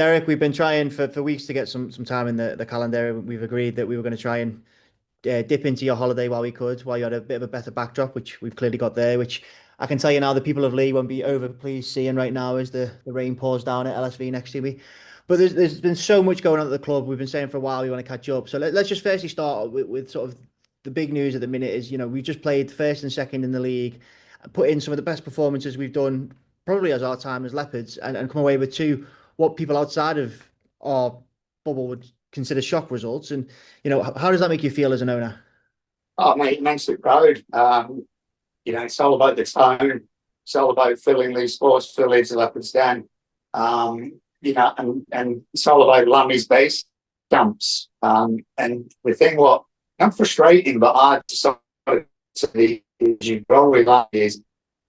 Derek, we've been trying for weeks to get some time in the calendar. We've agreed that we were going to try and dip into your holiday while we could, while you had a bit of a better backdrop, which we've clearly got there, which I can tell you now the people of Leigh won't be over pleased seeing right now as the rain pours down at LSV next to me. But there's been so much going on at the club. We've been saying for a while we want to catch up. So let's just firstly start with sort of the big news at the minute is, we've just played first and second in the league, put in some of the best performances we've done probably as our time as Leopards, and come away with two what people outside of our bubble would consider shock results. And how does that make you feel as an owner? Oh, mate, immensely proud. It's all about the town. It's all about filling Leigh Sports Village, Leopards Den. And it's all about Lammy's base camps. And the thing what not frustrating, but hard to sort of see as you grow with that is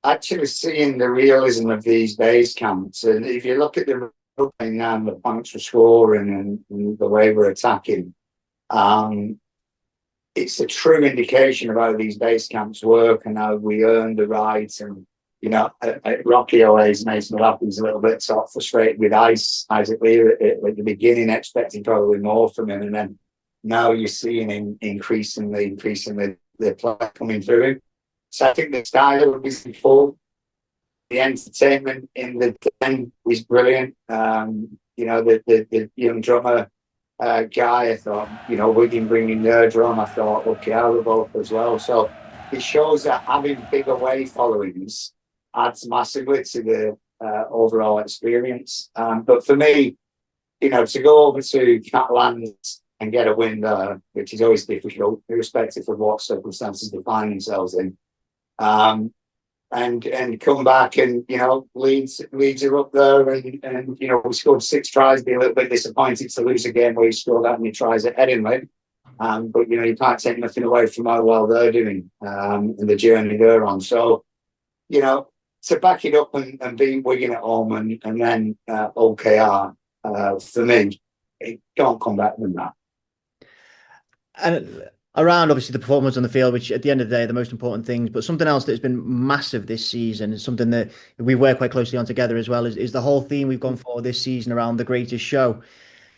actually seeing the realism of these base camps. And if you look at the and the points we're scoring and the way we're attacking, it's a true indication of how these base camps work and how we earn the right. And Rocky always makes me laugh. He's a little bit sort of frustrated with Isaac Lee at the beginning, expecting probably more from him, and then now you're seeing him increasingly the play coming through him. So I think the style of his before, the entertainment in the den was brilliant. The young drummer guy, I thought, Wigan bringing their drum, I thought, okay, I would both as well. So it shows that having big away followings adds massively to the overall experience. But for me, to go over to Catalans and get a win there, which is always difficult, irrespective of what circumstances they find themselves in. And come back and Leeds are up there and we scored 6 tries. Be a little bit disappointed to lose a game where you scored that many tries at Edinburgh. But you can't take nothing away from how well they're doing and the journey they're on. So to back it up and beat Wigan at home and then OKR for me, it can't come back than that. And around obviously the performance on the field, which at the end of the day are the most important things, but something else that's been massive this season is something that we work quite closely on together as well is the whole theme we've gone for this season around the greatest show.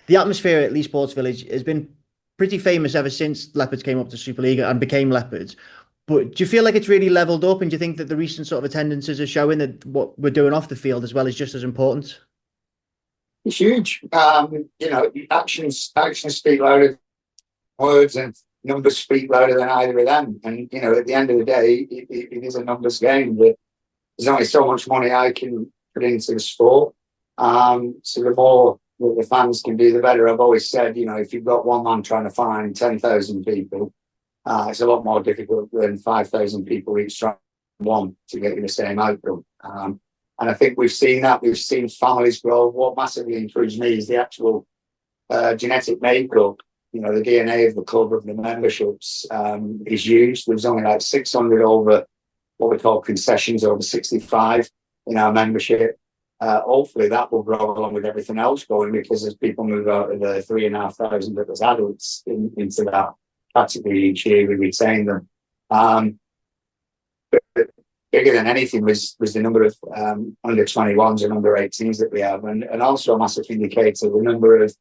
The atmosphere at Leigh Sports Village has been pretty famous ever since Leopards came up to Superliga and became Leopards. But do you feel like it's really leveled up, and do you think that the recent sort of attendances are showing that what we're doing off the field as well is just as important? It's huge. Actions speak louder than words, and numbers speak louder than either of them. And at the end of the day, it is a numbers game. But there's only so much money I can put into the sport. So the more that the fans can do, the better. I've always said, if you've got one man trying to find 10,000 people, it's a lot more difficult than 5,000 people each trying one to get you the same outcome. And I think we've seen that. We've seen families grow. What massively intrigues me is the actual genetic makeup. The DNA of the club, of the memberships, is used. There's only like 600 over what we call concessions, over 65 in our membership. Hopefully that will grow along with everything else going, because as people move out of the 3,500 as adults into that category each year, we retain them. But bigger than anything was the number of under 21s and under 18s that we have, and also a massive indicator the number of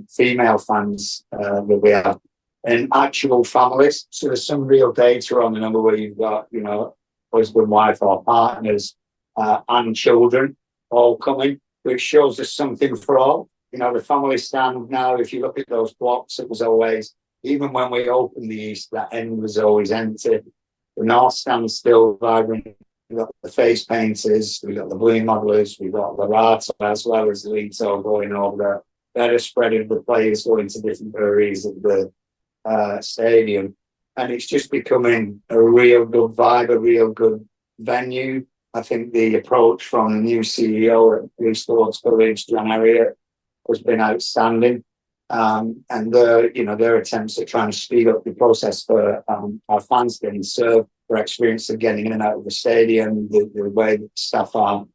female fans that we have, and actual families. So there's some real data on the number where you've got, husband, wife, or partners and children all coming, which shows us something for all. The family stand now, if you look at those blocks, it was always, even when we opened the East, that end was always empty. The North stand still vibrant. We've got the face painters, we've got the balloon modelers, we've got Larato as well as Leeds all going over there. Better spread of the players going to different areas of the stadium. And it's just becoming a real good vibe, a real good venue. I think the approach from the new CEO at Leigh Sports Village, John Harriet, has been outstanding. And their attempts at trying to speed up the process for our fans getting served, their experience of getting in and out of the stadium, the way that staff are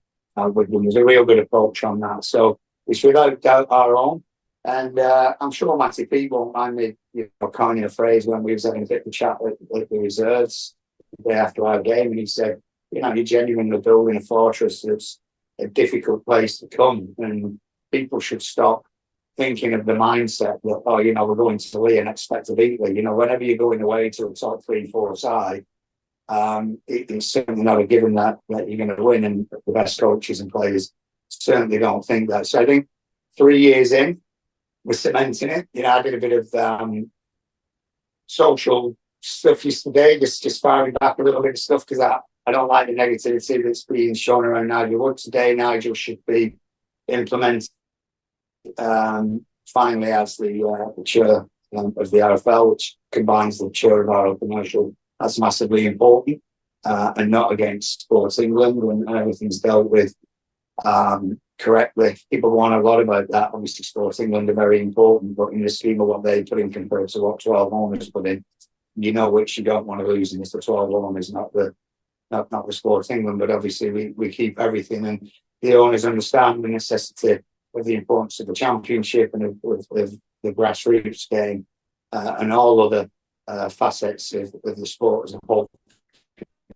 with them, there's a real good approach on that. So it's without doubt our own. And I'm sure Matty P won't mind me coining a phrase when we was having a bit of a chat with the reserves the day after our game, and he said, you're genuinely building a fortress that's a difficult place to come. And people should stop thinking of the mindset that, oh, you know, we're going to Leigh and expect to beat Leigh. You know, whenever you're going away to a top 3-4 side, it's certainly not a given that you're going to win, and the best coaches and players certainly don't think that. So I think 3 years in, we're cementing it. You know, I did a bit of social stuff yesterday, just firing back a little bit of stuff, because I don't like the negativity that's being shown around Nigel Wood today. Nigel should be implemented finally as the chair of the RFL, which combines the chair of our commercial. That's massively important, and not against Sports England, when everything's dealt with correctly. People want a lot about that. Obviously, Sports England are very important, but in the scheme of what they put in compared to what 12 owners put in, you know which you don't want to lose, and it's the 12 owners, not the Sports England. But obviously, we keep everything, and the owners understand the necessity of the importance of the championship and of the grassroots game, and all other facets of the sport as a whole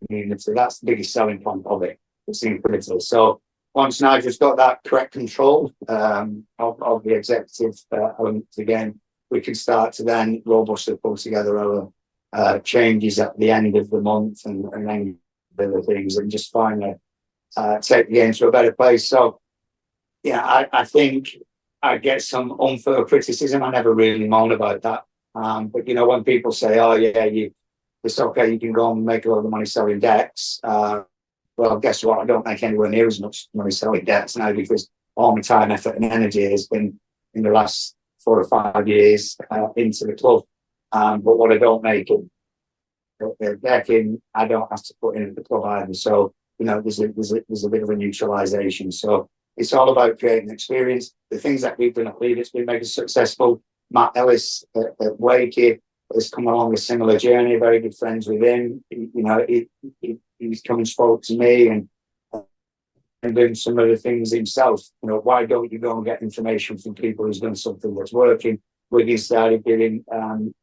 community. That's the biggest selling point of it. It's incredible. So once Nigel's got that correct control of the executive elements again, we can start to then robustly pull together our changes at the end of the month, and then other things, and just finally take the game to a better place. So yeah, I think I get some unfair criticism. I never really moan about that. But you know, when people say, "Oh yeah, it's okay, you can go and make a lot of money selling decks," well, guess what? I don't make anywhere near as much money selling decks now, because all my time, effort, and energy has been in the last 4 or 5 years into the club. But what I don't make in decking, I don't have to put in at the club either. So you know, there's a bit of a neutralisation. So it's all about creating experience. The things that we've done at Leigh that's been made us successful. Matt Ellis at Wakey has come along a similar journey. Very good friends with him. You know, he's come and spoke to me and doing some other things himself. You know, why don't you go and get information from people who's done something that's working? Wigan started doing,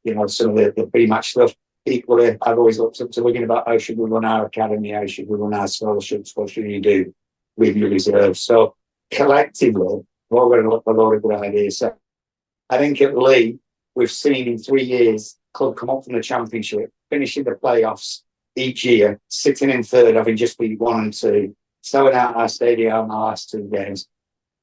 you know, some of the pre-match stuff. Equally, I've always looked up to Wigan about how should we run our academy, how should we run our scholarships, what should you do with your reserves. So collectively, we're going to look for a lot of good ideas. So I think at Leigh, we've seen in 3 years, club come up from the championship, finishing the playoffs each year, sitting in third, having just been 1 and 2, selling out our stadium our last 2 games,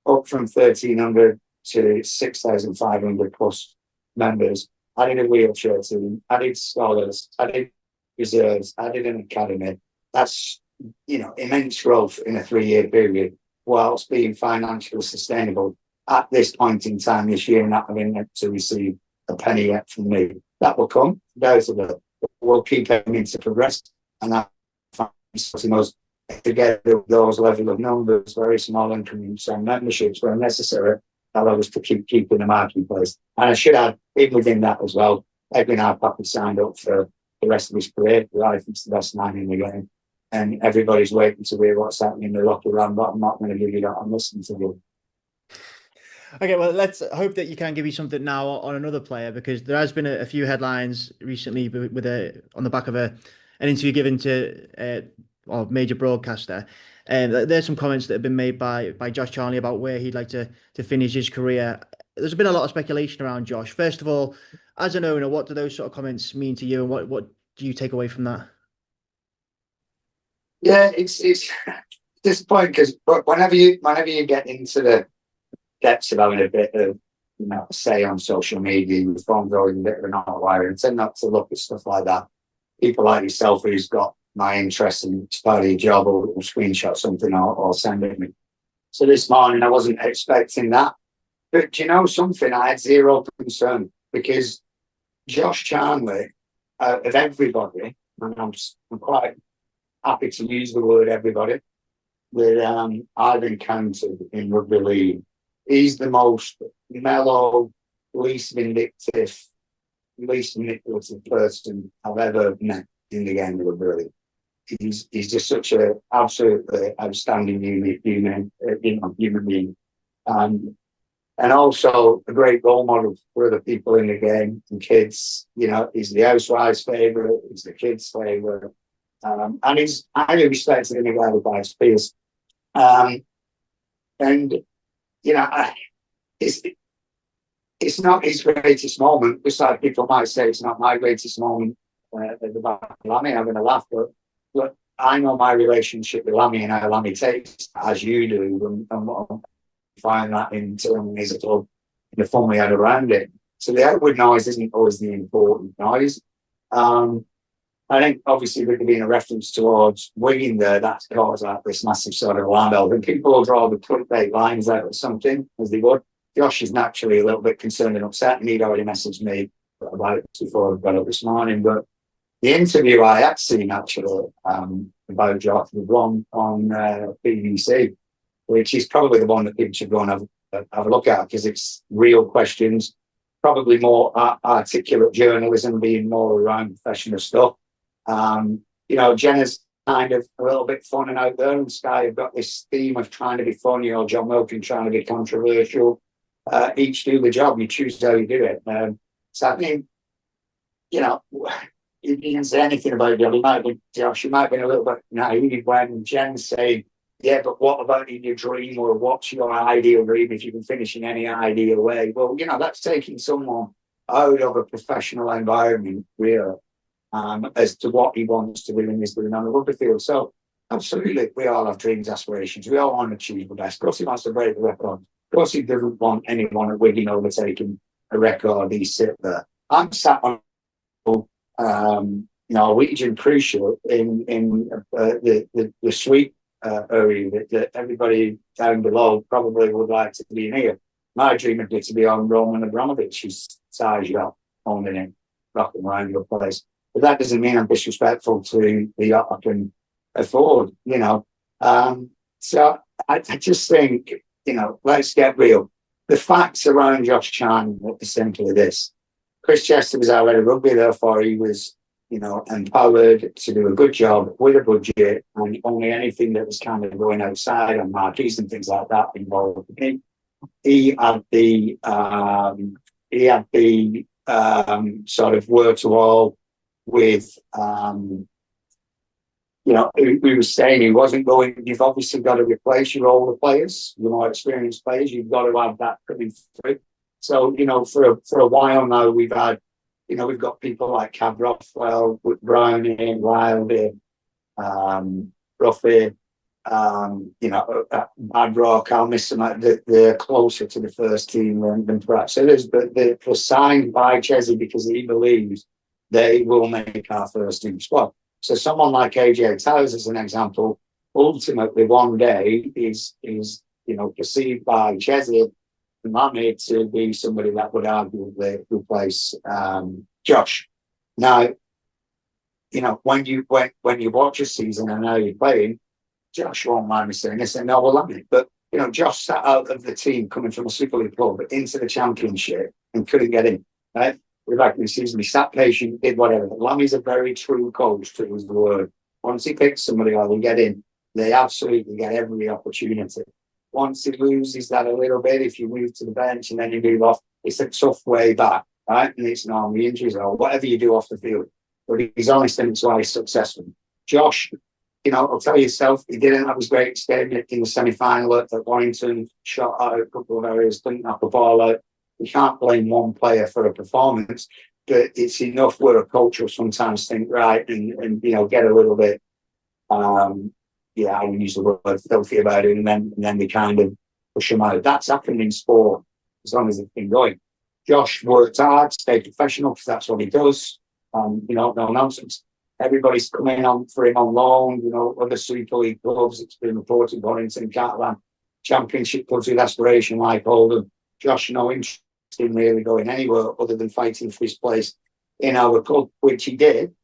up from 1,300 to 6,500 plus members, added a wheelchair team, added scholars, added reserves, added an academy. That's, you know, immense growth in a 3-year period, whilst being financially sustainable at this point in time this year, not having to receive a penny yet from me. That will come. We'll keep aiming to progress, and that those to get those level of numbers, very small increments and memberships where necessary, allow us to keep keeping the marketplace. And I should add, even within that as well, Edwin Harpath signed up for the rest of his career. I think it's the best man in the game, and everybody's waiting to hear what's happening in the locker room. But I'm not going to give you that. I'm listening to you. Okay, well, let's hope that you can give me something now on another player, because there has been a few headlines recently with on the back of an interview given to a major broadcaster. And there's some comments that have been made by Josh Charnley about where he'd like to finish his career. There's been a lot of speculation around Josh. First of all, as an owner, what do those sort of comments mean to you, and what do you take away from that? Yeah, it's disappointing, because whenever you get into the depths of having a bit of, you know, say on social media, you form always a bit of an outlier, and tend not to look at stuff like that. People like yourself who's got my interest and it's part of your job, or screenshot something or send it me. So this morning I wasn't expecting that. But do you know something? I had zero concern, because Josh Charnley, of everybody, and I'm quite happy to use the word everybody, that I've encountered in rugby league, he's the most mellow, least manipulative person I've ever met in the game of rugby league. He's just such an absolutely outstanding human being, and also a great role model for other people in the game and kids. You know, he's the housewife's favourite, he's the kids' favourite, and he's highly respected in the guy by his peers. And you know, it's it's not his greatest moment. Besides, people might say it's not my greatest moment at the back of Lammy having a laugh, but I know my relationship with Lammy and how Lammy takes, as you do, and find that in turn is a club, the fun we had around it. So the outward noise isn't always the important noise. I think obviously with there being a reference towards Wigan there, that's caused like this massive sort of alarm bell. And people will draw the clickbait lines out or something, as they would. Josh is naturally a little bit concerned and upset, and he'd already messaged me about it before I got up this morning. But the interview I had seen actually about Josh was one on BBC, which is probably the one that people should go and have a look at, because it's real questions, probably more articulate journalism, being more around professional stuff. You know, Jenna's kind of a little bit fun and out there, and Sky have got this theme of trying to be funny, or John Wilkin trying to be controversial. Each do the job, you choose how you do it. So I think, you know, you didn't say anything about it. Josh, you might have been a little bit naive when Jen said, yeah, but what about in your dream, or what's your ideal dream if you can finish in any ideal way? Well, you know, that's taking someone out of a professional environment, really, as to what he wants to do in this doing on the rugby field. So, absolutely, we all have dreams, aspirations. We all want to achieve the best. Of course, he wants to break the record. Of course, he doesn't want anyone at Wigan overtaking a record. He sit there. I'm sat on Norwegian cruise ship in the suite area that everybody down below probably would like to be near. My dream would be to be on Roman Abramovich's size yacht, owning it, rocking around your place. But that doesn't mean I'm disrespectful to the yacht I can afford, you know. So I just think, you know, let's get real. The facts around Josh Charnley are simply this. Chris Chester was already rugby, therefore he was, you know, empowered to do a good job with a budget, and only anything that was kind of going outside on marquees and things like that involved him. He had the sort of word to all with you know, we were saying he wasn't going. You've obviously got to replace your older players, your more experienced players. You've got to have that coming through. So, you know, for a while now, we've had, you know, we've got people like Cab Rothwell, Brownie, Wilder, Ruffy, you know, Bad Rock. I'll miss them. They're closer to the first team than perhaps others, but they're signed by Chesney because he believes they will make our first team squad. So someone like AJ Towers, as an example, ultimately one day is you know, perceived by Chesney and Lammy to be somebody that would arguably replace Josh. Now, you know, when you watch a season and how you're playing, Josh won't mind me saying this, and no, well, Lammy, but you know, Josh sat out of the team coming from a Super League club into the Championship and couldn't get in, right? We're back in the season. He sat patient, did whatever. Lammy's a very true coach to his word. Once he picks somebody or they get in, they absolutely get every opportunity. Once he loses that a little bit, if you move to the bench and then you move off, it's a tough way back, right? And it's normally injuries or whatever you do off the field. But he's honest and it's why he's successful. Josh, you know, I'll tell you yourself, he didn't have his greatest game in the semi-final at Warrington, shot out a couple of areas, didn't knock the ball out. You can't blame one player for a performance, but it's enough where a coach will sometimes think, right, and you know, get a little bit, I use the word filthy about it, and then they kind of push him out. That's happened in sport as long as it's been going. Josh worked hard, stayed professional, because that's what he does. You know, no nonsense. Everybody's coming on for him on loan, you know, other Super League clubs. It's been reported, Warrington, Catalan, Championship clubs with aspiration like Oldham. Josh, no interest in really going anywhere other than fighting for his place in our club, which he did,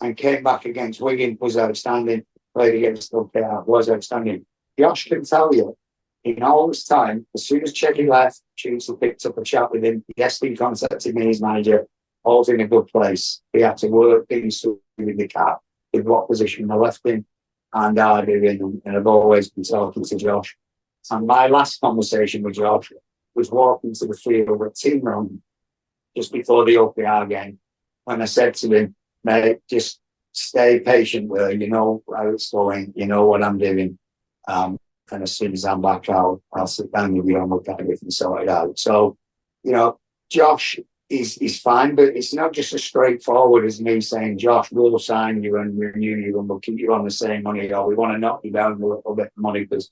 and came back against Wigan, was outstanding, played against LKR, was outstanding. Josh can tell you, in all this time, as soon as Checky left, Chelsea picked up a chat with him. Yes, he contacted me, his manager, all's in a good place. He had to work things through with the cap, with what position I left him, and I did, and I've always been talking to Josh. And my last conversation with Josh was walking to the field with team run just before the OPR game, when I said to him, mate, just stay patient with her, you know how it's going, you know what I'm doing. and as soon as I'm back, I'll sit down with you and we'll get everything sorted out. So, you know, Josh is fine, but it's not just as straightforward as me saying, Josh, we'll sign you and renew you and we'll keep you on the same money, or we want to knock you down a little bit of money because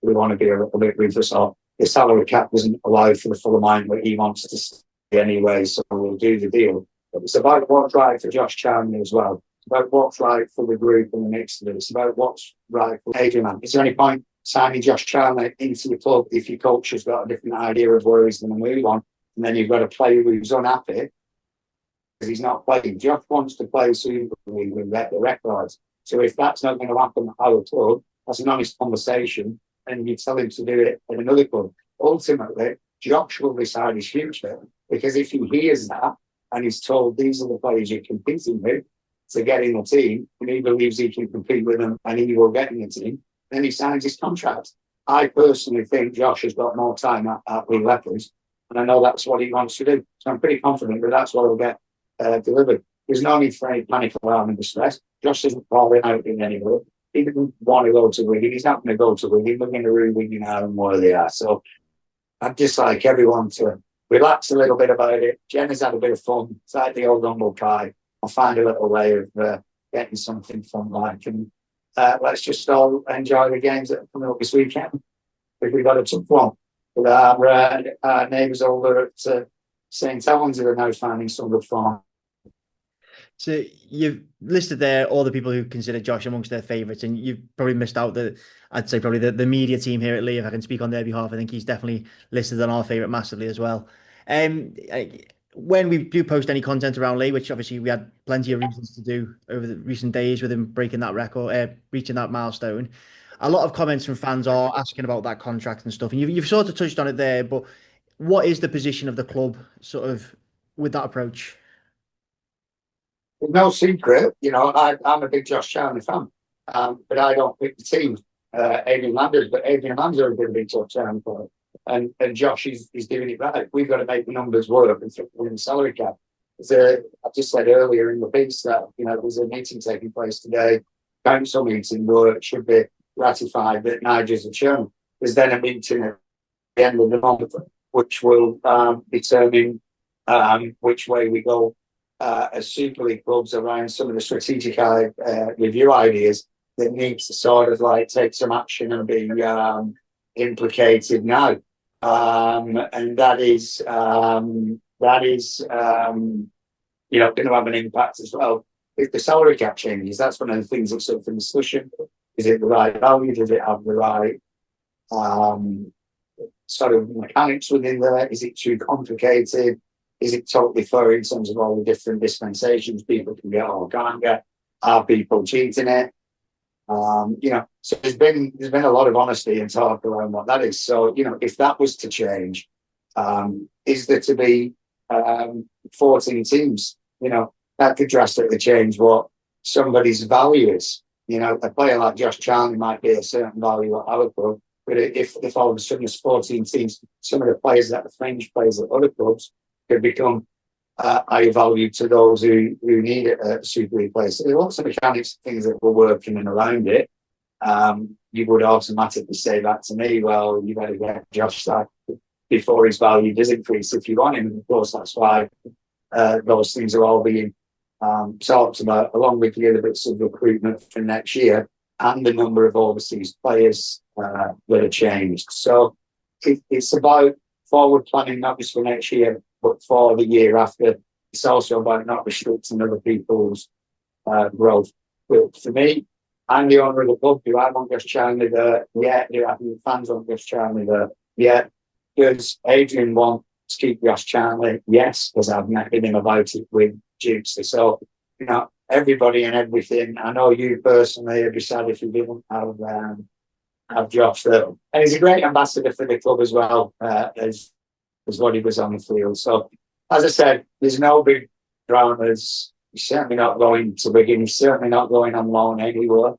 we want to be a little bit ruthless, or the salary cap doesn't allow for the full amount that he wants to stay anyway, so we'll do the deal. But it's about what's right for Josh Charnley as well. It's about what's right for the group in the mix of it. It's about what's right for Adrian. Is there any point signing Josh Charnley into the club if your coach has got a different idea of where he's going to move on, and then you've got a player who's unhappy because he's not playing? Josh wants to play Super League with the records. So if that's not going to happen at our club, that's an honest conversation, and you tell him to do it at another club. Ultimately, Josh will decide his future, because if he hears that and he's told these are the players you're competing with to get in the team, and he believes he can compete with them and he will get in the team, then he signs his contract. I personally think Josh has got more time at Leigh Leopards, and I know that's what he wants to do. So I'm pretty confident that that's what will get delivered. There's no need for any panic, alarm and distress. Josh isn't falling out in any way. He didn't want to go to Wigan. He's not going to go to Wigan. We're going to ruin Wigan now and where they are. So I'd just like everyone to relax a little bit about it. Jen has had a bit of fun. It's like the old humble pie. I'll find a little way of getting something fun like. And let's just all enjoy the games that are coming up this weekend. We've got a tough one with our neighbours over at St Helens, who are now finding some good form. So you've listed there all the people who consider Josh amongst their favourites, and you've probably missed out I'd say probably the media team here at Leigh. If I can speak on their behalf, I think he's definitely listed on our favourite massively as well. When we do post any content around Leigh, which obviously we had plenty of reasons to do over the recent days with him breaking that record, reaching that milestone, a lot of comments from fans are asking about that contract and stuff, and you've sort of touched on it there. But what is the position of the club, sort of, with that approach? No secret, you know, I'm a big Josh Charnley fan, but I don't pick the team. Adrian Landers, but Adrian Landers is a big Josh Charnley player, and Josh is doing it right. We've got to make the numbers work and fit within the salary cap. I just said earlier in the piece that, you know, there's a meeting taking place today, council meeting, where it should be ratified that Nigel's a churn. There's then a meeting at the end of the month, which will determine which way we go as Super League clubs around some of the strategic review ideas that needs to sort of like take some action and be implicated now. And that is you know, going to have an impact as well. If the salary cap changes, that's one of the things that's up for discussion. Is it the right value? Does it have the right sort of mechanics within there? Is it too complicated? Is it totally fair in terms of all the different dispensations people can get or can't get? Are people cheating it? You know, so there's been a lot of honesty and talk around what that is. So, you know, if that was to change, is there to be 14 teams? You know, that could drastically change what somebody's value is. You know, a player like Josh Charnley might be a certain value at our club, but if all of a sudden there's 14 teams, some of the players that are fringe players at other clubs could become higher value to those who need it at Super League players. So there are lots of mechanics, things that were working and around it. You would automatically say that to me, well, you better get Josh that before his value does increase if you want him. And of course, that's why those things are all being talked about, along with the other bits of recruitment for next year and the number of overseas players that are changed. So it's about forward planning, not just for next year, but for the year after. It's also about not restricting other people's growth. But for me, I'm the owner of the club. Do I want Josh Charnley there? Yeah. Do I think fans want Josh Charnley there? Yeah. Does Adrian want to keep Josh Charnley? Yes, because I've met him about it with Dukes. So, you know, everybody and everything. I know you personally have decided if you didn't have Josh there. And he's a great ambassador for the club as well, as what he was on the field. So, as I said, there's no big dramas. He's certainly not going to Wigan. He's certainly not going on loan anywhere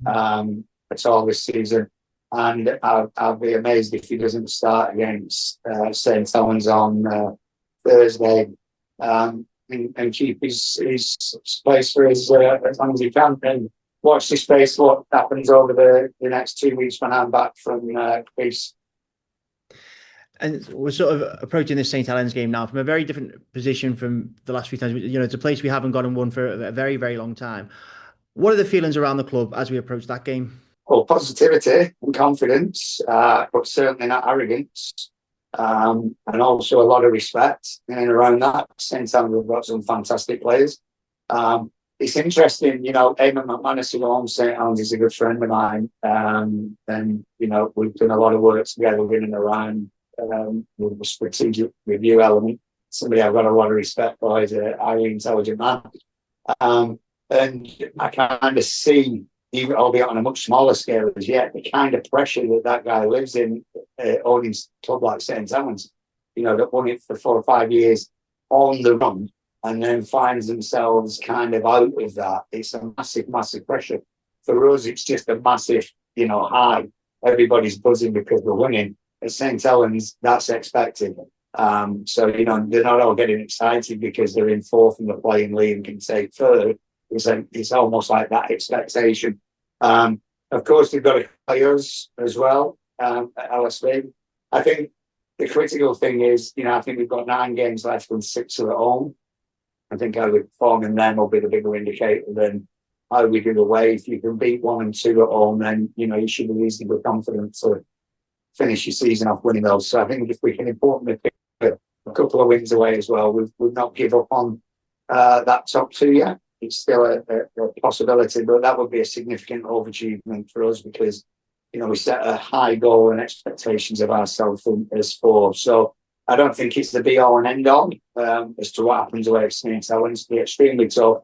at all this season. And I'll be amazed if he doesn't start against St Helens on Thursday and keep his place for as long as he can. And watch this space, what happens over the next 2 weeks when I'm back from Greece. And we're sort of approaching this St Helens game now from a very different position from the last few times. You know, it's a place we haven't gone and won for a very, very long time. What are the feelings around the club as we approach that game? Well, positivity and confidence, but certainly not arrogance. And also a lot of respect in and around that. At the same time, we've got some fantastic players. It's interesting, you know, Eamon McManus, who owns St Helens, is a good friend of mine. And, you know, we've done a lot of work together in and around with the strategic review element. Somebody I've got a lot of respect for. He's a highly intelligent man. And I kind of see, even albeit on a much smaller scale as yet, the kind of pressure that guy lives in, owning a club like St Helens, you know, that won it for 4 or 5 years on the run, and then finds themselves kind of out of that. It's a massive, massive pressure. For us, it's just a massive, you know, high. Everybody's buzzing because we're winning. At St Helens, that's expected. So, you know, they're not all getting excited because they're in fourth and they're playing Leigh and can take third. It's almost like that expectation. Of course, they've got to play us as well at LSV. I think the critical thing is, you know, I think we've got 9 games left and 6 are at home. I think how we perform in them will be the bigger indicator than how we do away. If you can beat 1 and 2 at home, then, you know, you should be reasonably confident to finish your season off winning those. So I think if we can importantly pick a couple of wins away as well, we've not give up on that top 2 yet. It's still a possibility, but that would be a significant overachievement for us because, you know, we set a high goal and expectations of ourselves as 4. So I don't think it's the be all and end all as to what happens away at St Helens. It'll be extremely tough.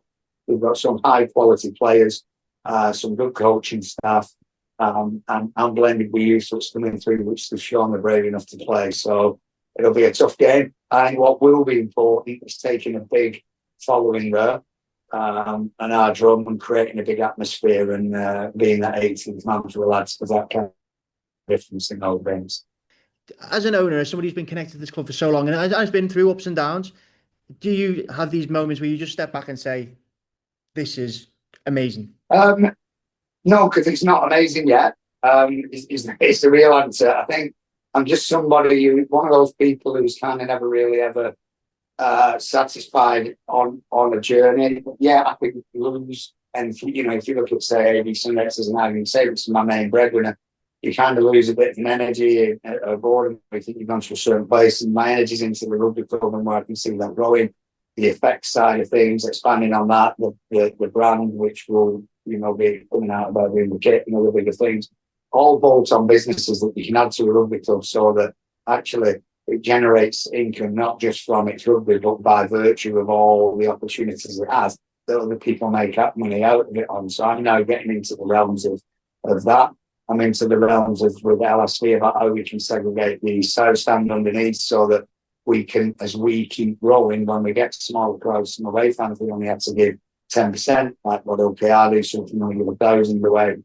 We've got some high quality players, some good coaching staff, and blended with youth that's coming through, which they've shown they're brave enough to play. So it'll be a tough game. And what will be important is taking a big following there. And our drum and creating a big atmosphere and being that 18th man for the lads, because that can make a difference in those games. As an owner, as somebody who's been connected to this club for so long and has been through ups and downs, do you have these moments where you just step back and say, this is amazing? No, because it's not amazing yet. It's the real answer. I think I'm just somebody one of those people who's kind of never really ever satisfied on a journey. But yeah, I think lose, and you know, if you look at say AB Sundays as an argument, say it's my main breadwinner, you kind of lose a bit of an energy or boredom. I think you've gone to a certain place, and my energy's into the rugby club and where I can see that growing. The effects side of things, expanding on that, the brand, which will, you know, be coming out about doing the kit and other bigger things, all bolt-on businesses that you can add to a rugby club so that actually it generates income, not just from its rugby, but by virtue of all the opportunities it has that other people make up money out of it on. So I'm now getting into the realms of that. I'm into the realms of with LSV about how we can segregate the south stand underneath so that we can, as we keep growing, when we get to smaller crowds from away fans, we only have to give 10%, like what OKR do, so we can only give 1,000 away.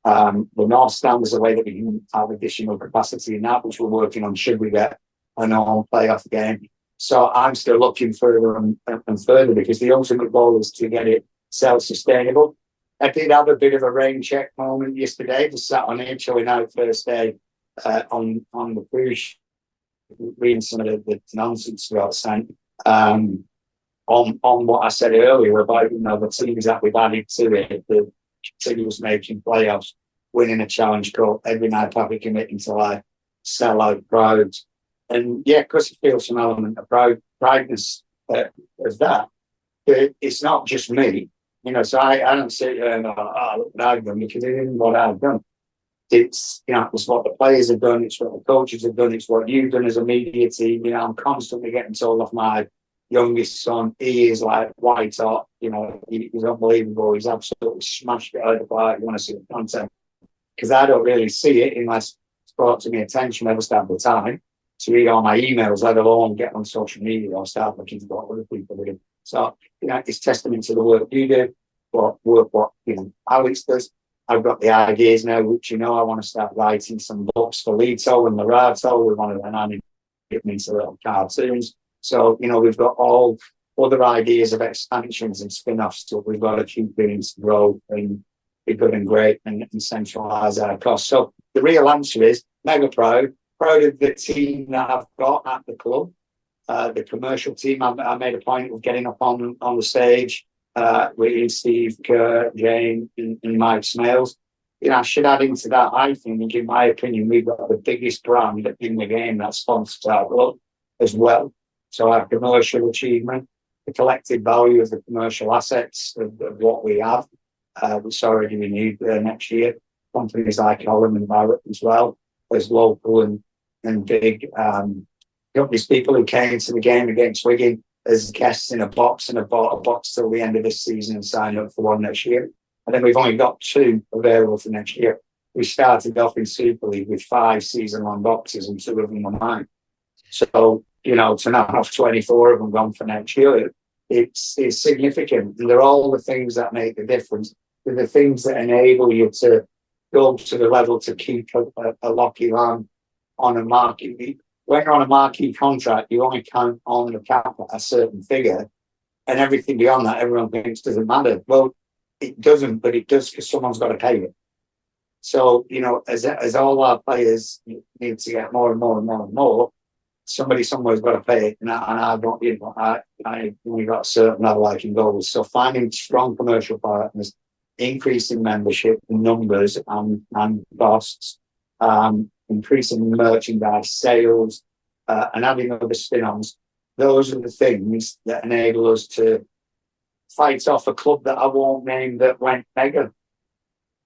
The north stand is a way that we can have additional capacity in that, which we're working on should we get a normal playoff game. So I'm still looking further and further because the ultimate goal is to get it self-sustainable. I did have a bit of a rain check moment yesterday, just sat on here chilling out first day on the cruise, reading some of the nonsense we got sent on what I said earlier about, you know, the teams that we've added to it, the continuous making playoffs, winning a challenge cup, every night probably committing to like sell out crowds. And yeah, because it feels some element of prideness of that. But it's not just me, you know, so I don't sit here and go, oh, look what I've done, because it isn't what I've done. It's, you know, it's what the players have done, it's what the coaches have done, it's what you've done as a media team. You know, I'm constantly getting told off my youngest son, he is like white hot, you know, he's unbelievable, he's absolutely smashed it out of the park. You want to see the content, because I don't really see it unless it's brought to me attention. I never start the time to read all my emails, let alone get on social media or start looking at what other people do. So, you know, it's testament to the work you do, what you know, Alex does. I've got the ideas now, which, you know, I want to start writing some books for Lito and Larato. We want to then get into little cartoons. So, you know, we've got all other ideas of expansions and spin-offs stuff, we've got to keep doing to grow and be good and great and centralise our costs. So the real answer is mega proud of the team that I've got at the club. The commercial team, I made a point of getting up on the stage with Steve Kerr, Jane, and Mike Smales. You know, I should add into that, I think, in my opinion, we've got the biggest brand in the game that sponsors our club as well. So our commercial achievement, the collective value of the commercial assets of what we have, which already renewed next year. Companies like Holland and Barrett as well, as local and big companies, people who came to the game against Wigan as guests in a box and have bought a box till the end of this season and signed up for one next year. And then we've only got 2 available for next year. We started off in Super League with 5 season-long boxes and 2 of them were mine. So, you know, to now have 24 of them gone for next year, it's significant. And they're all the things that make the difference. They're the things that enable you to go to the level to keep a Lockie Lamb on a marquee. When you're on a marquee contract, you only count on the cap at a certain figure, and everything beyond that, everyone thinks doesn't matter. Well, it doesn't, but it does because someone's got to pay it. So, you know, as all our players need to get more and more and more and more, somebody somewhere's got to pay it. And I don't, you know, I only got a certain level I can go with. So finding strong commercial partners, increasing membership numbers and costs, increasing merchandise sales, and adding other spin-ons. Those are the things that enable us to fight off a club that I won't name that went mega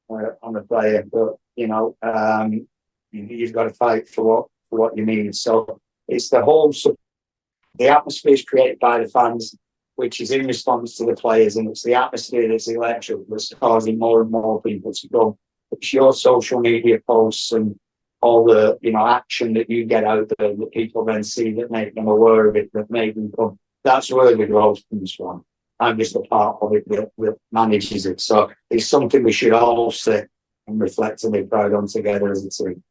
on a player. But, you know, you've got to fight for what you need. So it's the atmosphere is created by the fans, which is in response to the players, and it's the atmosphere that's electric that's causing more and more people to come. It's your social media posts and all the, you know, action that you get out there that people then see that make them aware of it, that make them come. That's where the growth comes from. I'm just a part of it that manages it. So it's something we should all sit and reflect and be proud on together as a team.